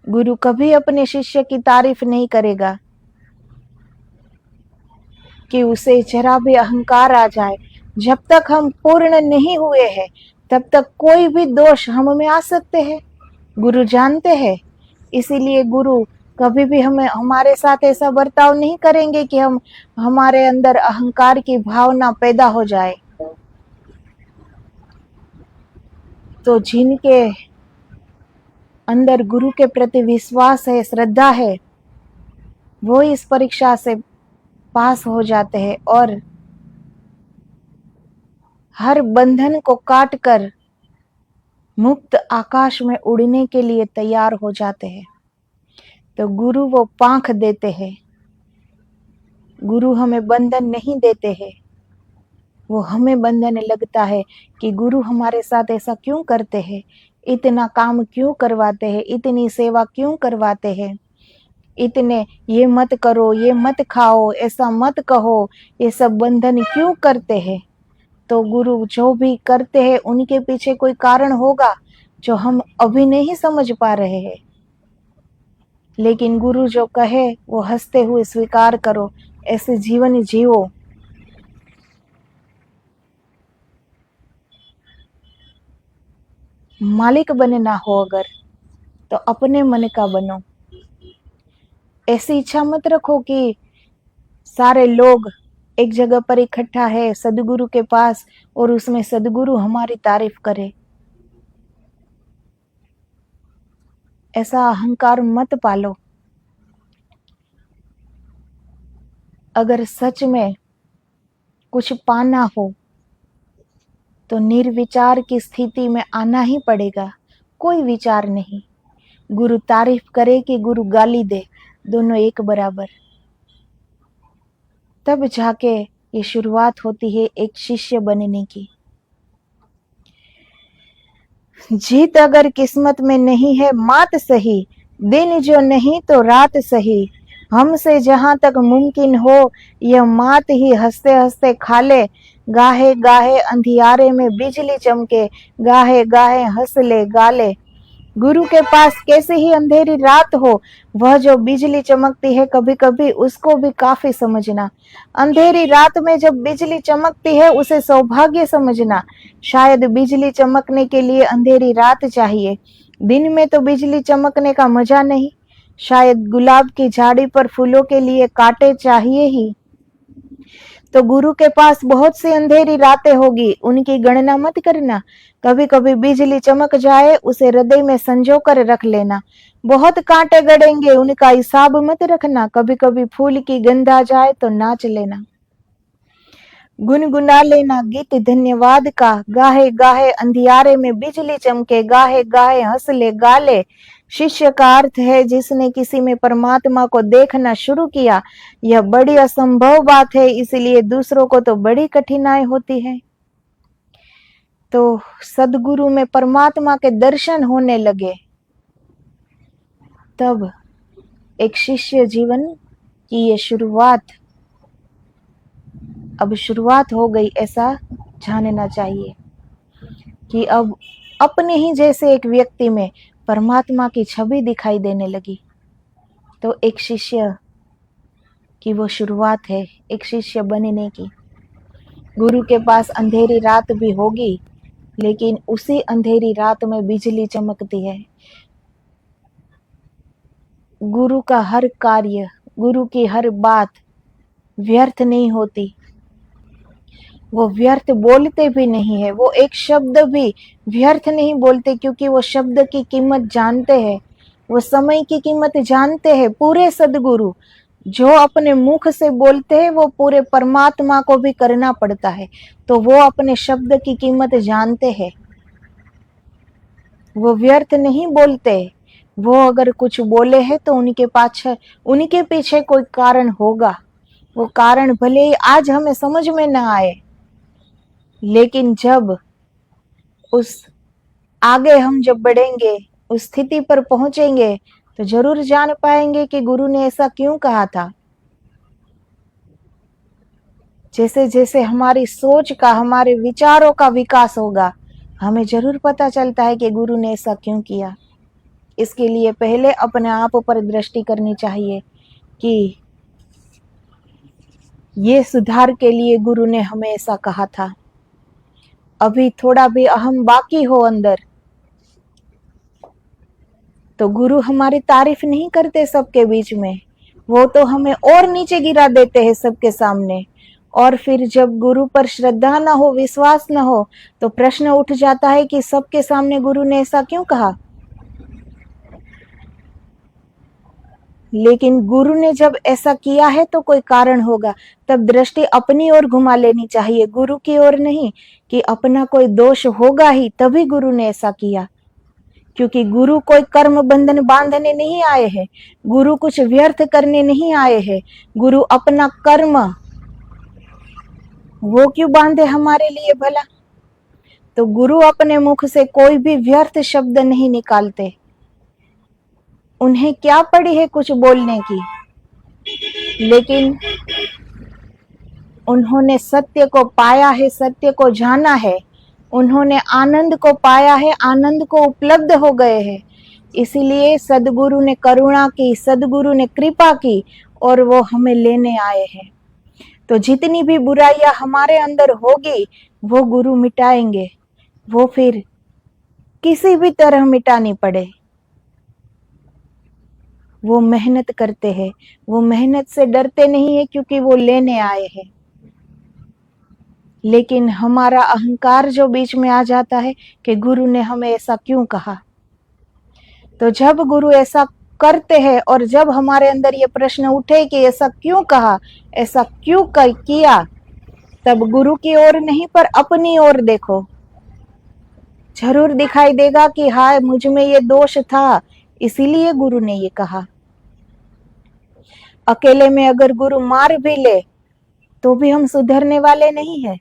[SPEAKER 1] गुरु कभी अपने शिष्य की तारीफ नहीं करेगा कि उसे जरा भी अहंकार आ जाए। जब तक हम पूर्ण नहीं हुए हैं तब तक कोई भी दोष हम में आ सकते हैं, गुरु जानते हैं। इसीलिए गुरु कभी भी हमें हमारे साथ ऐसा बर्ताव नहीं करेंगे कि हमारे अंदर अहंकार की भावना पैदा हो जाए। तो जिनके अंदर गुरु के प्रति विश्वास है, श्रद्धा है, वो इस परीक्षा से पास हो जाते हैं और हर बंधन को काटकर मुक्त आकाश में उड़ने के लिए तैयार हो जाते हैं। तो गुरु वो पांख देते हैं, गुरु हमें बंधन नहीं देते हैं, वो हमें बंधन लगता है कि गुरु हमारे साथ ऐसा क्यों करते हैं, इतना काम क्यों करवाते हैं, इतनी सेवा क्यों करवाते हैं, इतने ये मत करो, ये मत खाओ, ऐसा मत कहो, ये सब बंधन क्यों करते हैं। तो गुरु जो भी करते हैं उनके पीछे कोई कारण होगा जो हम अभी नहीं समझ पा रहे हैं। लेकिन गुरु जो कहे वो हंसते हुए स्वीकार करो, ऐसे जीवन जियो। मालिक बनना हो अगर तो अपने मन का बनो। ऐसी इच्छा मत रखो कि सारे लोग एक जगह पर इकट्ठा है सदगुरु के पास और उसमें सदगुरु हमारी तारीफ करे। ऐसा अहंकार मत पालो। अगर सच में कुछ पाना हो तो निर्विचार की स्थिति में आना ही पड़ेगा, कोई विचार नहीं। गुरु तारीफ करे कि गुरु गाली दे, दोनों एक बराबर। तब जाके ये शुरुआत होती है एक शिष्य बनने की। जीत अगर किस्मत में नहीं है मात सही, दिन जो नहीं तो रात सही, हमसे जहां तक मुमकिन हो यह मात ही हंसते हंसते खा ले। गाहे गाहे अंधियारे में बिजली चमके, गाहे गाहे हंस ले गा ले। गुरु के पास कैसे ही अंधेरी रात हो, वह जो बिजली चमकती है कभी कभी उसको भी काफी समझना। अंधेरी रात में जब बिजली चमकती है उसे सौभाग्य समझना। शायद बिजली चमकने के लिए अंधेरी रात चाहिए, दिन में तो बिजली चमकने का मजा नहीं। शायद गुलाब की झाड़ी पर फूलों के लिए कांटे चाहिए ही। तो गुरु के पास बहुत सी अंधेरी रातें होगी, उनकी गणना मत करना। कभी कभी बिजली चमक जाए, उसे हृदय में संजो कर रख लेना। बहुत कांटे गड़ेंगे, उनका हिसाब मत रखना। कभी कभी फूल की गंध आ जाए तो नाच लेना, गुनगुना लेना गीत धन्यवाद का। गाहे गाहे अंधियारे में बिजली चमके, गाहे गाहे हंस ले गा ले। शिष्य का अर्थ है जिसने किसी में परमात्मा को देखना शुरू किया। यह बड़ी असंभव बात है, इसलिए दूसरों को तो बड़ी कठिनाई होती है। तो सदगुरु में परमात्मा के दर्शन होने लगे, तब एक शिष्य जीवन की ये शुरुआत अब शुरुआत हो गई, ऐसा जानना चाहिए कि अब अपने ही जैसे एक व्यक्ति में परमात्मा की छवि दिखाई देने लगी। तो एक शिष्य की वो शुरुआत है, एक शिष्य बनने की। गुरु के पास अंधेरी रात भी होगी, लेकिन उसी अंधेरी रात में बिजली चमकती है। गुरु का हर कार्य, गुरु की हर बात व्यर्थ नहीं होती। वो व्यर्थ बोलते भी नहीं है, वो एक शब्द भी व्यर्थ नहीं बोलते, क्योंकि वो शब्द की कीमत जानते हैं, वो समय की कीमत जानते हैं। पूरे सदगुरु जो अपने मुख से बोलते हैं वो पूरे परमात्मा को भी करना पड़ता है, तो वो अपने शब्द की कीमत जानते हैं। वो व्यर्थ नहीं बोलते। वो अगर कुछ बोले हैं तो उनके पीछे कोई कारण होगा। वो कारण भले ही आज हमें समझ में ना आए, लेकिन जब उस आगे हम जब बढ़ेंगे, उस स्थिति पर पहुंचेंगे, तो जरूर जान पाएंगे कि गुरु ने ऐसा क्यों कहा था। जैसे जैसे हमारी सोच का, हमारे विचारों का विकास होगा, हमें जरूर पता चलता है कि गुरु ने ऐसा क्यों किया। इसके लिए पहले अपने आप पर दृष्टि करनी चाहिए कि ये सुधार के लिए गुरु ने हमें ऐसा कहा था। अभी थोड़ा भी अहम बाकी हो अंदर, तो गुरु हमारी तारीफ नहीं करते सबके बीच में, वो तो हमें और नीचे गिरा देते हैं सबके सामने। और फिर जब गुरु पर श्रद्धा ना हो, विश्वास ना हो, तो प्रश्न उठ जाता है कि सबके सामने गुरु ने ऐसा क्यों कहा। लेकिन गुरु ने जब ऐसा किया है तो कोई कारण होगा। तब दृष्टि अपनी ओर घुमा लेनी चाहिए, गुरु की ओर नहीं, कि अपना कोई दोष होगा ही तभी गुरु ने ऐसा किया। क्योंकि गुरु कोई कर्म बंधन बांधने नहीं आए हैं, गुरु कुछ व्यर्थ करने नहीं आए हैं। गुरु अपना कर्म वो क्यों बांधे हमारे लिए भला। तो गुरु अपने मुख से कोई भी व्यर्थ शब्द नहीं निकालते। उन्हें क्या पड़ी है कुछ बोलने की, लेकिन उन्होंने सत्य को पाया है, सत्य को जाना है, उन्होंने आनंद को पाया है, आनंद को उपलब्ध हो गए हैं। इसीलिए सदगुरु ने करुणा की, सदगुरु ने कृपा की और वो हमें लेने आए हैं। तो जितनी भी बुराइयां हमारे अंदर होगी वो गुरु मिटाएंगे, वो फिर किसी भी तरह मिटानी पड़े। वो मेहनत करते हैं, वो मेहनत से डरते नहीं है, क्योंकि वो लेने आए हैं। लेकिन हमारा अहंकार जो बीच में आ जाता है कि गुरु ने हमें ऐसा क्यों कहा। तो जब गुरु ऐसा करते हैं और जब हमारे अंदर ये प्रश्न उठे कि ऐसा क्यों कहा, ऐसा क्यों किया, तब गुरु की ओर नहीं पर अपनी ओर देखो। जरूर दिखाई देगा कि हाँ, मुझ में ये दोष था, इसीलिए गुरु ने ये कहा। अकेले में अगर गुरु मार भी ले तो भी हम सुधरने वाले नहीं है,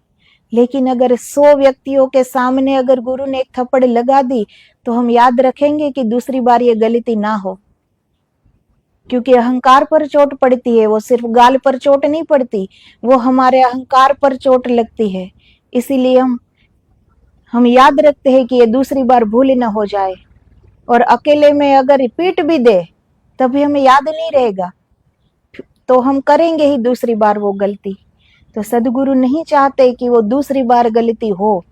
[SPEAKER 1] लेकिन अगर 100 व्यक्तियों के सामने अगर गुरु ने एक थप्पड़ लगा दी तो हम याद रखेंगे कि दूसरी बार ये गलती ना हो। क्योंकि अहंकार पर चोट पड़ती है, वो सिर्फ गाल पर चोट नहीं पड़ती, वो हमारे अहंकार पर चोट लगती है। इसीलिए हम याद रखते हैं कि ये दूसरी बार भूल न हो जाए, और अकेले में अगर रिपीट भी दे तभी हमें याद नहीं रहेगा, तो हम करेंगे ही दूसरी बार वो गलती। तो सदगुरु नहीं चाहते कि वो दूसरी बार गलती हो,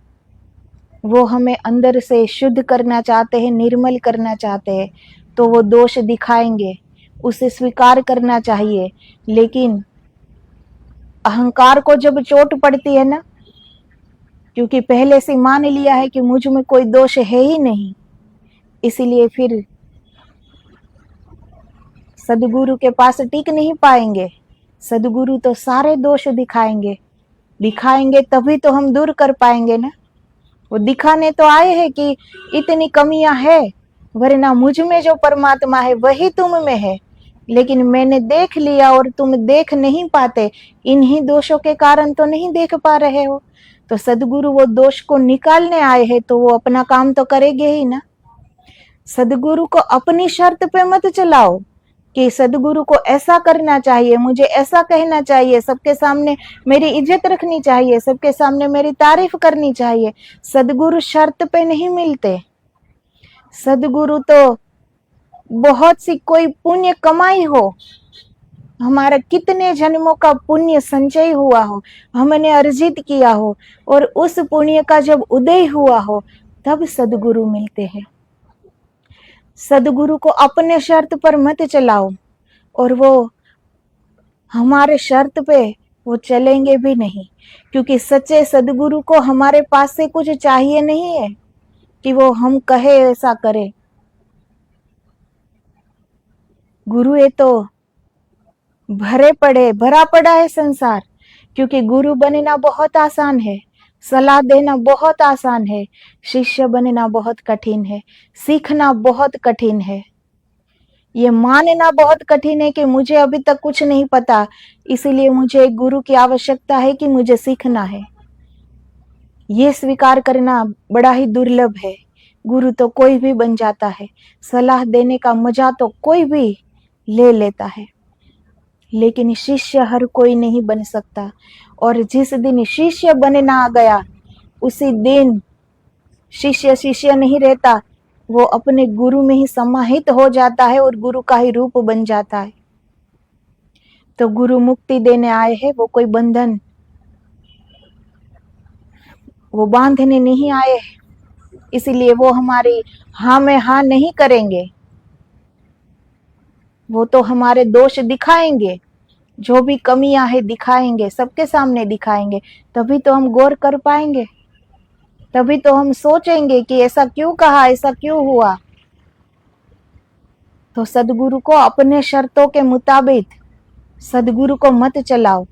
[SPEAKER 1] वो हमें अंदर से शुद्ध करना चाहते हैं, निर्मल करना चाहते हैं। तो वो दोष दिखाएंगे, उसे स्वीकार करना चाहिए। लेकिन अहंकार को जब चोट पड़ती है ना, क्योंकि पहले से मान लिया है कि मुझ में कोई दोष है ही नहीं, इसीलिए फिर सदगुरु के पास टिक नहीं पाएंगे। सदगुरु तो सारे दोष दिखाएंगे तभी तो हम दूर कर पाएंगे ना। वो दिखाने तो आए हैं कि इतनी कमियां है, वरना मुझ में जो परमात्मा है वही तुम में है, लेकिन मैंने देख लिया और तुम देख नहीं पाते। इन्हीं दोषों के कारण तो नहीं देख पा रहे हो। तो सदगुरु वो दोष को निकालने आए हैं, तो वो अपना काम तो करेंगे ही ना। सदगुरु को अपनी शर्त पे मत चलाओ कि सदगुरु को ऐसा करना चाहिए, मुझे ऐसा कहना चाहिए, सबके सामने मेरी इज्जत रखनी चाहिए, सबके सामने मेरी तारीफ करनी चाहिए। सदगुरु शर्त पे नहीं मिलते। सदगुरु तो बहुत सी कोई पुण्य कमाई हो, हमारा कितने जन्मों का पुण्य संचय हुआ हो, हमने अर्जित किया हो, और उस पुण्य का जब उदय हुआ हो तब सदगुरु मिलते हैं। सदगुरु को अपने शर्त पर मत चलाओ, और वो हमारे शर्त पे वो चलेंगे भी नहीं, क्योंकि सच्चे सदगुरु को हमारे पास से कुछ चाहिए नहीं है कि वो हम कहे ऐसा करे। गुरु ये तो भरा पड़ा है संसार, क्योंकि गुरु बनना बहुत आसान है, सलाह देना बहुत आसान है, शिष्य बनना बहुत कठिन है, सीखना बहुत कठिन है। ये मानना बहुत कठिन है कि मुझे अभी तक कुछ नहीं पता, इसीलिए मुझे एक गुरु की आवश्यकता है कि मुझे सीखना है। ये स्वीकार करना बड़ा ही दुर्लभ है। गुरु तो कोई भी बन जाता है, सलाह देने का मजा तो कोई भी ले लेता है, लेकिन शिष्य हर कोई नहीं बन सकता। और जिस दिन शिष्य बनना आ गया, उसी दिन शिष्य नहीं रहता, वो अपने गुरु में ही समाहित हो जाता है और गुरु का ही रूप बन जाता है। तो गुरु मुक्ति देने आए हैं, वो कोई बंधन वो बांधने नहीं आए, इसीलिए वो हमारी हाँ में हाँ नहीं करेंगे। वो तो हमारे दोष दिखाएंगे, जो भी कमियां है दिखाएंगे, सबके सामने दिखाएंगे, तभी तो हम गौर कर पाएंगे, तभी तो हम सोचेंगे कि ऐसा क्यों कहा, ऐसा क्यों हुआ। तो सदगुरु को अपने शर्तों के मुताबिक सदगुरु को मत चलाओ,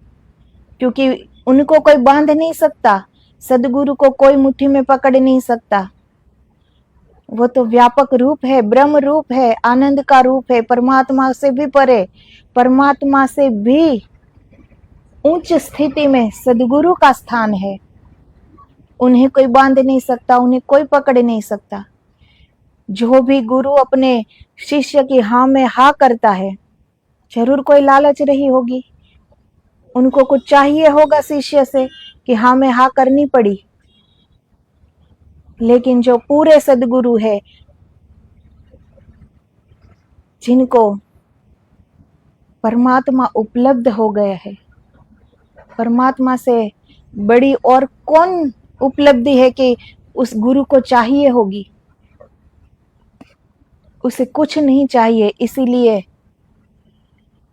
[SPEAKER 1] क्योंकि उनको कोई बांध नहीं सकता, सदगुरु को कोई मुट्ठी में पकड़ नहीं सकता। वो तो व्यापक रूप है, ब्रह्म रूप है, आनंद का रूप है, परमात्मा से भी परे, परमात्मा से भी उच्च स्थिति में सदगुरु का स्थान है। उन्हें कोई बांध नहीं सकता, उन्हें कोई पकड़ नहीं सकता। जो भी गुरु अपने शिष्य की हाँ में हाँ करता है, जरूर कोई लालच रही होगी, उनको कुछ चाहिए होगा शिष्य से कि हाँ में हाँ करनी पड़ी। लेकिन जो पूरे सदगुरु है, जिनको परमात्मा उपलब्ध हो गया है, परमात्मा से बड़ी और कौन उपलब्धि है कि उस गुरु को चाहिए होगी। उसे कुछ नहीं चाहिए, इसीलिए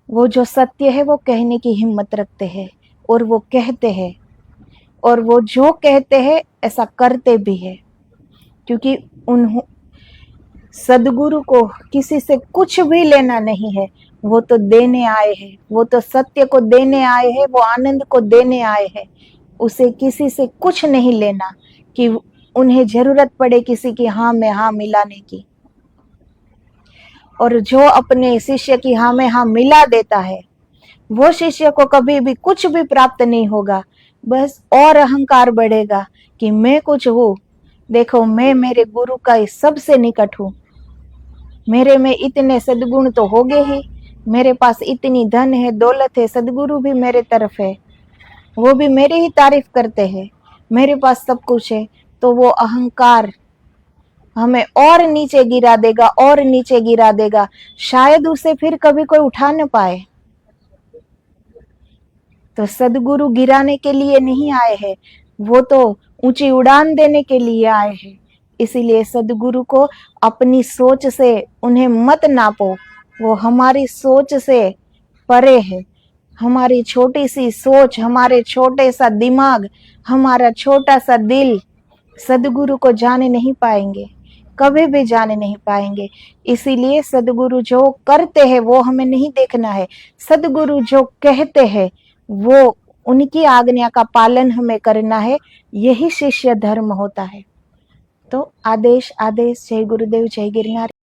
[SPEAKER 1] वो जो सत्य है वो कहने की हिम्मत रखते हैं, और वो कहते हैं, और वो जो कहते हैं ऐसा करते भी है, क्योंकि उन सदगुरु को किसी से कुछ भी लेना नहीं है। वो तो देने आए हैं, वो तो सत्य को देने आए हैं, वो आनंद को देने आए हैं। उसे किसी से कुछ नहीं लेना कि उन्हें जरूरत पड़े किसी की हाँ में हाँ मिलाने की। और जो अपने शिष्य की हाँ में हाँ मिला देता है, वो शिष्य को कभी भी कुछ भी प्राप्त नहीं होगा, बस और अहंकार बढ़ेगा कि मैं कुछ हूँ, देखो मैं मेरे गुरु का सबसे निकट हूँ, मेरे में इतने सद्गुण तो हो गए ही, मेरे पास इतनी धन है, दौलत है, सदगुरु भी मेरे तरफ है, वो भी मेरी ही तारीफ करते हैं, मेरे पास सब कुछ है, तो वो अहंकार हमें और नीचे गिरा देगा, और नीचे गिरा देगा, शायद उसे फिर कभी कोई उठा न पाए। तो सदगुरु गिराने के लिए नहीं आए हैं, वो तो ऊंची उड़ान देने के लिए आए हैं। इसीलिए सदगुरु को अपनी सोच से उन्हें मत नापो, वो हमारी सोच से परे है। हमारी छोटी सी सोच, हमारे छोटे सा दिमाग, हमारा छोटा सा दिल सदगुरु को जाने नहीं पाएंगे, कभी भी जाने नहीं पाएंगे। इसीलिए सदगुरु जो करते हैं वो हमें नहीं देखना है, सदगुरु जो कहते हैं वो उनकी आज्ञा का पालन हमें करना है। यही शिष्य धर्म होता है। तो आदेश आदेश। जय गुरुदेव, जय गिरनारी।